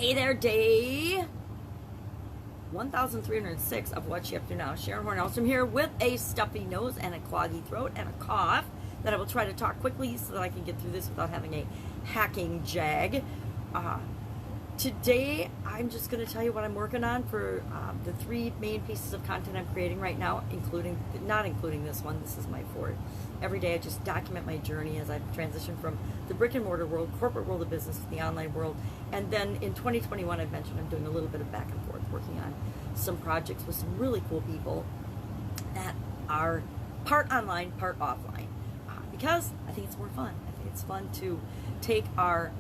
Hey there, day 1306 of What You Up To Now. Sharon Horne-Ellstrom here with a stuffy nose and a cloggy throat and a cough that I will try to talk quickly so that I can get through this without having a hacking jag. Today, I'm just going to tell you what I'm working on for the three main pieces of content I'm creating right now, not including this one. This is my fourth. Every day I just document my journey as I've transitioned from the brick and mortar world, corporate world of business, to the online world. And then in 2021, I've mentioned I'm doing a little bit of back and forth, working on some projects with some really cool people that are part online, part offline. Because I think it's more fun. I think it's fun to take our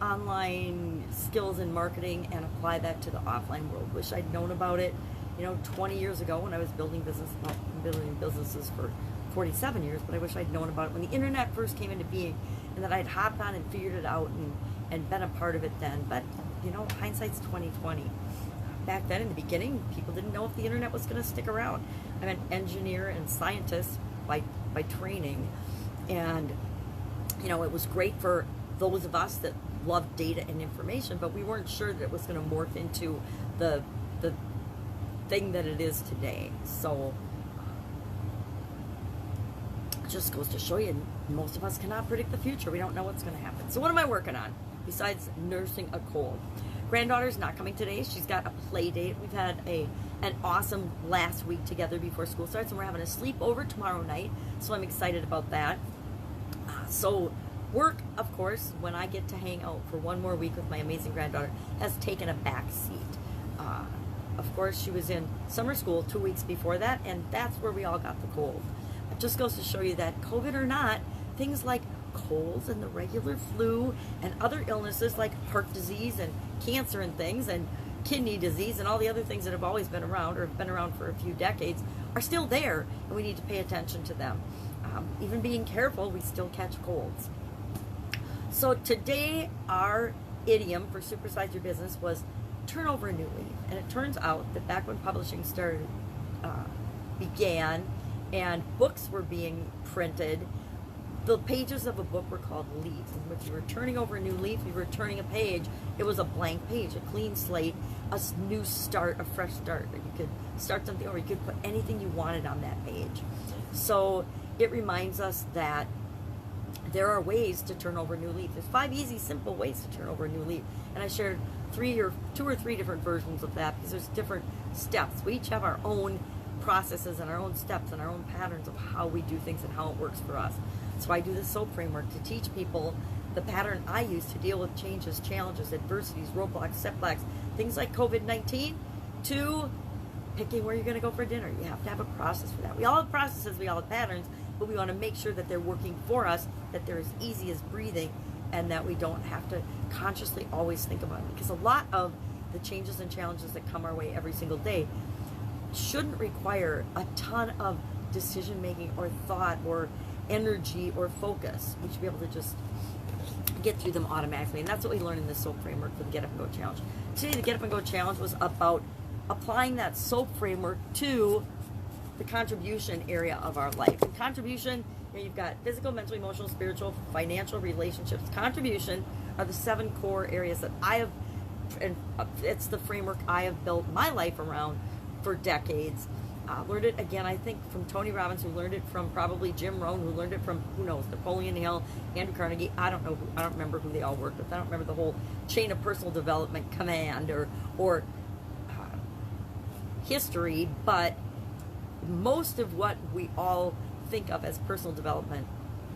online skills in marketing and apply that to the offline world. Wish I'd known about it, 20 years ago when I was building businesses for 47 years, but I wish I'd known about it when the internet first came into being, and that I'd hopped on and figured it out and been a part of it then. But hindsight's 2020. Back then in the beginning, people didn't know if the internet was going to stick around. I'm an engineer and scientist by training, and it was great for those of us that loved data and information, but we weren't sure that it was going to morph into the thing that it is today. So it just goes to show you, most of us cannot predict the future. We don't know what's going to happen. So what am I working on besides nursing a cold? Granddaughter's not coming today. She's got a play date. We've had an awesome last week together before school starts, and we're having a sleepover tomorrow night, so I'm excited about that. So work, of course, when I get to hang out for one more week with my amazing granddaughter, has taken a back seat. Of course, she was in summer school 2 weeks before that, and that's where we all got the cold. It just goes to show you that COVID or not, things like colds and the regular flu and other illnesses like heart disease and cancer and things and kidney disease and all the other things that have always been around or have been around for a few decades are still there, and we need to pay attention to them. Even being careful, we still catch colds. So today, our idiom for Supersize Your Business was turn over a new leaf. And it turns out that back when publishing began and books were being printed, the pages of a book were called leaves. And if you were turning over a new leaf, you were turning a page. It was a blank page, a clean slate, a new start, a fresh start. You could start something over. You could put anything you wanted on that page. So it reminds us that there are ways to turn over a new leaf. There's 5 easy, simple ways to turn over a new leaf. And I shared 2 or 3 different versions of that because there's different steps. We each have our own processes and our own steps and our own patterns of how we do things and how it works for us. So I do the SOAP framework to teach people the pattern I use to deal with changes, challenges, adversities, roadblocks, setbacks, things like COVID-19, to picking where you're going to go for dinner. You have to have a process for that. We all have processes, we all have patterns, but we want to make sure that they're working for us, that they're as easy as breathing, and that we don't have to consciously always think about it. Because a lot of the changes and challenges that come our way every single day shouldn't require a ton of decision making or thought or energy or focus. We should be able to just get through them automatically. And that's what we learned in the SOAP framework for the Get Up and Go Challenge. Today, the Get Up and Go Challenge was about applying that SOAP framework to the contribution area of our life. And contribution, you've got physical, mental, emotional, spiritual, financial, relationships. Contribution are the 7 core areas that I have, and it's the framework I have built my life around for decades. Learned it, again, I think, from Tony Robbins, who learned it from probably Jim Rohn, who learned it from, who knows, Napoleon Hill, Andrew Carnegie. I don't remember who they all worked with. I don't remember the whole chain of personal development command or history, but most of what we all think of as personal development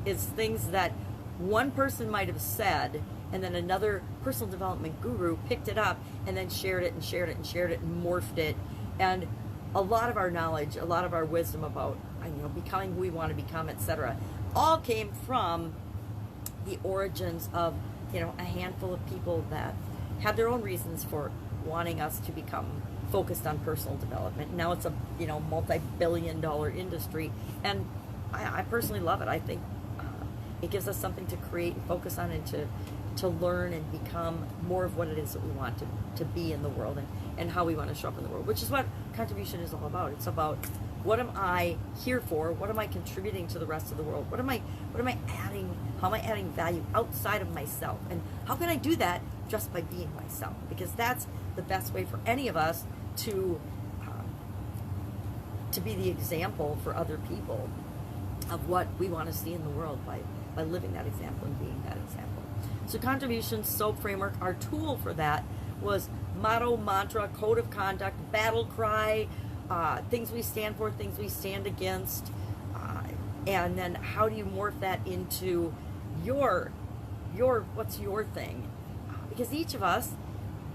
is things that one person might have said, and then another personal development guru picked it up and then shared it and shared it and shared it and morphed it. And a lot of our knowledge, a lot of our wisdom about becoming who we want to become, etc., all came from the origins of a handful of people that had their own reasons for wanting us to become focused on personal development. Now it's a multi-billion-dollar industry, and I personally love it. I think it gives us something to create and focus on, and to learn and become more of what it is that we want to be in the world, and how we want to show up in the world, which is what contribution is all about. It's about What am I here for? What am I contributing to the rest of the world? What am I adding? How am I adding value outside of myself? And how can I do that just by being myself, because that's the best way for any of us to be the example for other people of what we want to see in the world by living that example and being that example. So contributions, SOAP framework, our tool for that was motto, mantra, code of conduct, battle cry, things we stand for, things we stand against, and then how do you morph that into your what's your thing? Because each of us,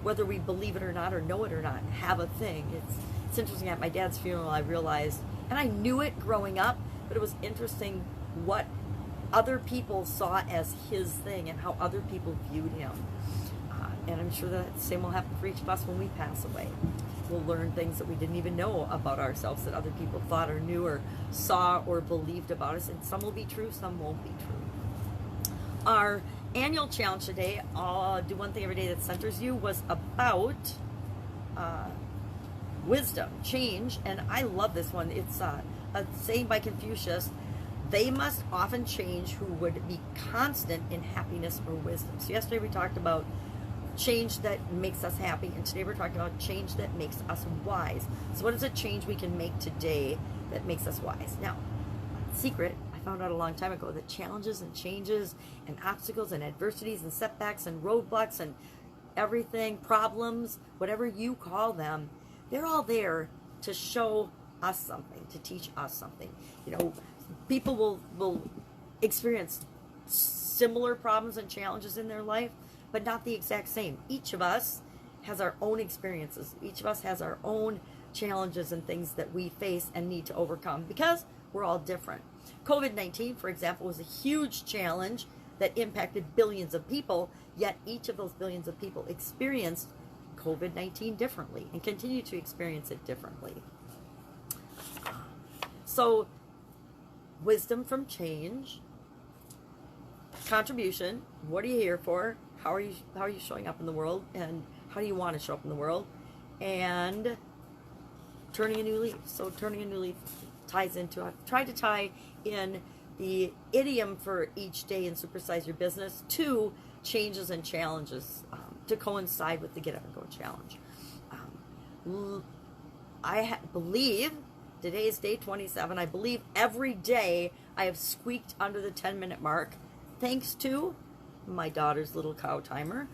whether we believe it or not or know it or not, have a thing. It's interesting. At my dad's funeral, I realized, and I knew it growing up, but it was interesting what other people saw as his thing and how other people viewed him. And I'm sure that the same will happen for each of us when we pass away. We'll learn things that we didn't even know about ourselves that other people thought or knew or saw or believed about us. And some will be true, some won't be true. Our annual challenge today, do one thing every day that centers you, was about wisdom, change. And I love this one. It's a saying by Confucius: they must often change who would be constant in happiness or wisdom. So yesterday we talked about change that makes us happy, and today we're talking about change that makes us wise. So what is a change we can make today that makes us wise? Now, secret, I found out a long time ago that challenges and changes and obstacles and adversities and setbacks and roadblocks and everything, problems, whatever you call them, they're all there to show us something, to teach us something. You know, people will experience similar problems and challenges in their life, but not the exact same. Each of us has our own experiences. Each of us has our own challenges and things that we face and need to overcome because we're all different. COVID-19, for example, was a huge challenge that impacted billions of people, yet each of those billions of people experienced COVID-19 differently and continue to experience it differently. So, wisdom from change, contribution, what are you here for? How are you showing up in the world, and how do you want to show up in the world? And turning a new leaf. So turning a new leaf ties into, I've tried to tie in the idiom for each day in Supersize Your Business to changes and challenges to coincide with the Get Up and Go challenge. I believe today is day 27. I believe every day I have squeaked under the 10-minute mark thanks to my daughter's little cow timer.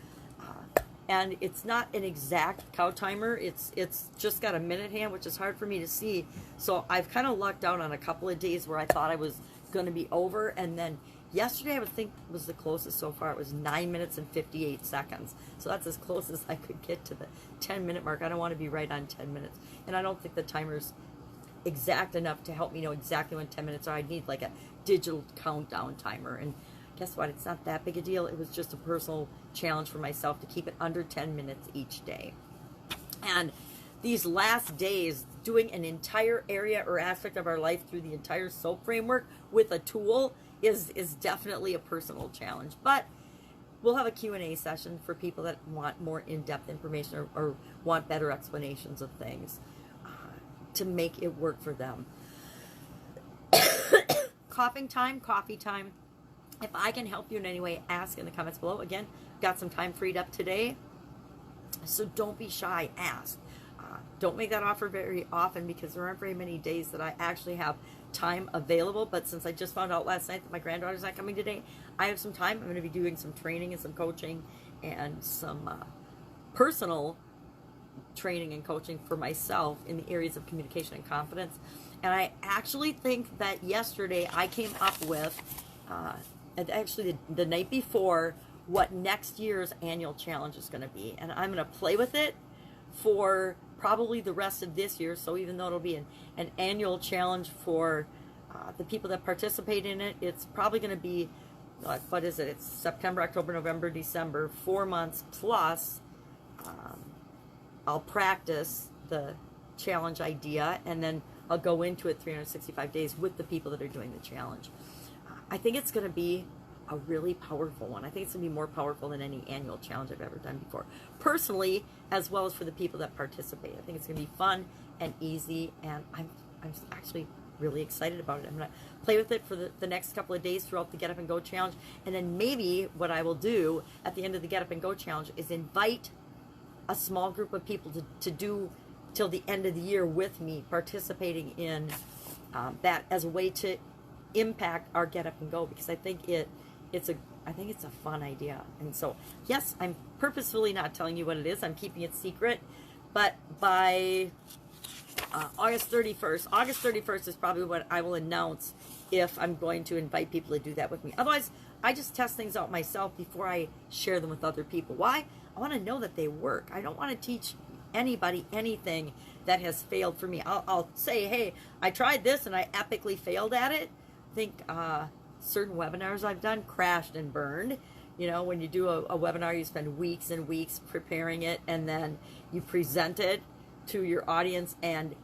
And it's not an exact cow timer. It's just got a minute hand, which is hard for me to see. So I've kind of lucked out on a couple of days where I thought I was going to be over. And then yesterday I would think was the closest so far. It was 9 minutes and 58 seconds. So that's as close as I could get to the 10-minute mark. I don't want to be right on 10 minutes. And I don't think the timer's exact enough to help me know exactly when 10 minutes are. I'd need like a digital countdown timer. And guess what? It's not that big a deal. It was just a personal challenge for myself to keep it under 10 minutes each day. And these last days, doing an entire area or aspect of our life through the entire SOAP framework with a tool is definitely a personal challenge. But we'll have a Q&A session for people that want more in-depth information or want better explanations of things to make it work for them. Coughing time, coffee time. If I can help you in any way, ask in the comments below. Again, got some time freed up today, so don't be shy, ask. Don't make that offer very often because there aren't very many days that I actually have time available, but since I just found out last night that my granddaughter's not coming today, I have some time. I'm going to be doing some training and some coaching and some personal training and coaching for myself in the areas of communication and confidence. And I actually think that yesterday I came up with actually the night before what next year's annual challenge is going to be, and I'm going to play with it for probably the rest of this year. So even though it'll be an annual challenge for the people that participate in it, it's probably going to be what is it? It's September, October, November, December, 4 months plus. I'll practice the challenge idea, and then I'll go into it 365 days with the people that are doing the challenge. I think it's going to be a really powerful one. I think it's going to be more powerful than any annual challenge I've ever done before. Personally, as well as for the people that participate. I think it's going to be fun and easy, and I'm actually really excited about it. I'm going to play with it for the next couple of days throughout the Get Up and Go Challenge. And then maybe what I will do at the end of the Get Up and Go Challenge is invite a small group of people to do till the end of the year with me, participating in that as a way to impact our Get Up and Go, because I think it's a fun idea. And so, yes, I'm purposefully not telling you what it is. I'm keeping it secret. But by August 31st is probably what I will announce if I'm going to invite people to do that with me. Otherwise, I just test things out myself before I share them with other people. Why? I want to know that they work. I don't want to teach anybody anything that has failed for me. I'll say, hey, I tried this and I epically failed at it. I think certain webinars I've done crashed and burned. You know, when you do a webinar, you spend weeks and weeks preparing it, and then you present it to your audience and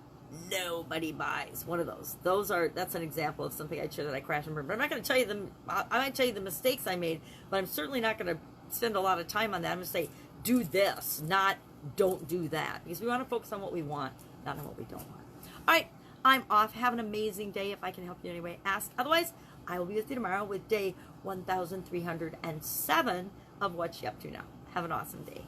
nobody buys. One of those. That's an example of something I showed that I crashed and burned. But I'm not going to tell you them. I might tell you the mistakes I made, but I'm certainly not going to spend a lot of time on that. I'm going to say, do this, not don't do that, because we want to focus on what we want, not on what we don't want. All right, I'm off. Have an amazing day. If I can help you in any way, ask. Otherwise, I will be with you tomorrow with day 1307 of What You Up To Now. Have an awesome day.